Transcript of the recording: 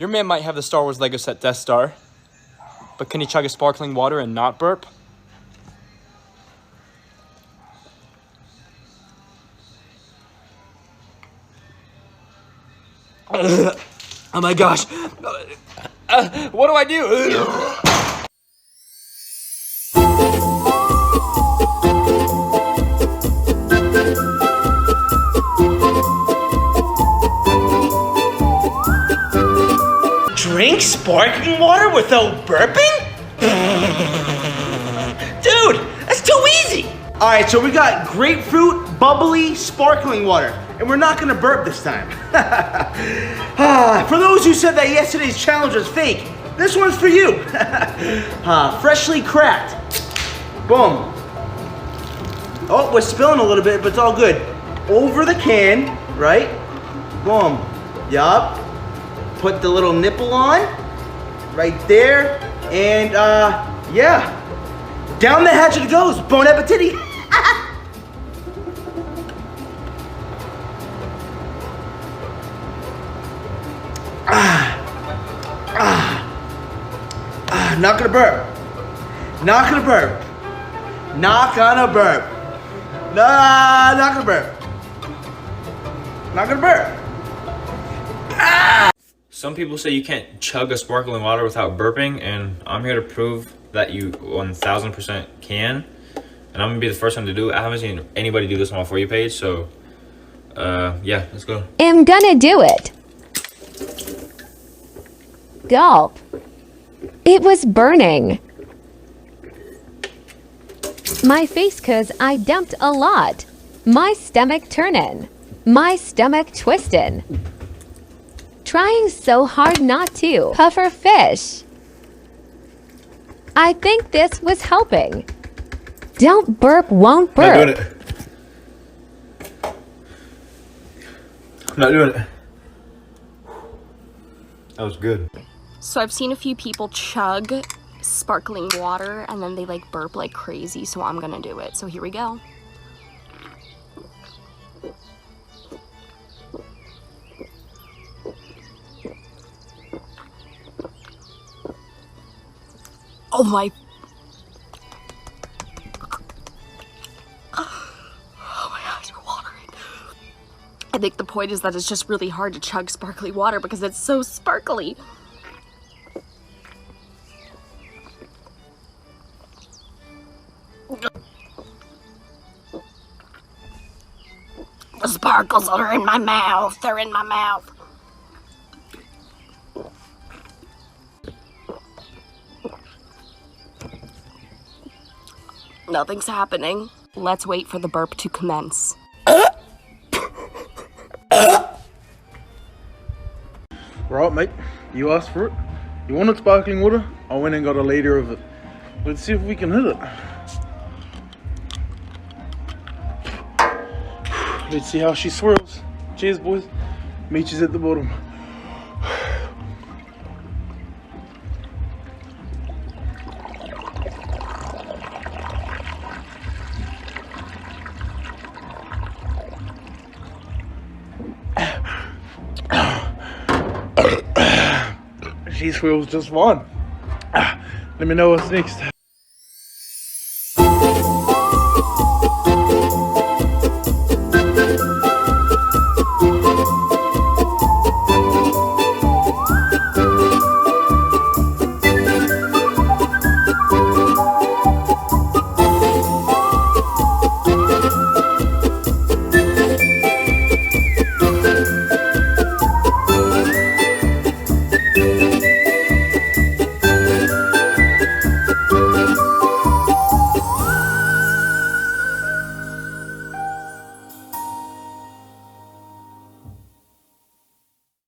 Your man might have the Star Wars Lego set Death Star, but can he chug a sparkling water and not burp? Oh my gosh. What do I do? Drink sparkling water without burping? Dude, that's too easy. All right, so we got grapefruit, bubbly, sparkling water, and we're not gonna burp this time. For those who said that yesterday's challenge was fake, this one's for you. Freshly cracked. Boom. Oh, we're spilling a little bit, but it's all good. Over the can, right? Boom. Yup. Put the little nipple on, right there, and yeah. Down the hatchet it goes. Bon appetit. Not gonna burp. Not gonna burp. Not gonna burp. Nah, not gonna burp. Not gonna burp. Some people say you can't chug a sparkling water without burping, and I'm here to prove that you 1000% can. And I'm gonna be the first one to do it. I haven't seen anybody do this on my For You page, so yeah, let's go. I'm gonna do it. Gulp. It was burning my face cause I dumped a lot. My stomach turning. My stomach twisting. Trying so hard not to. Puffer fish. I think this was helping. Don't burp, won't burp. I'm not doing it. I'm not doing it. That was good. So I've seen a few people chug sparkling water and then they like burp like crazy, so I'm gonna do it. So here we go. Oh my. Oh my eyes are watering. I think the point is that it's just really hard to chug sparkly water because it's so sparkly. The sparkles are in my mouth. They're in my mouth. Nothing's happening. Let's wait for the burp to commence. Right, mate. You asked for it. You wanted sparkling water? I went and got a liter of it. Let's see if we can hit it. Let's see how she swirls. Cheers, boys. Meet you at the bottom. She swirls just fine. Let me know what's next.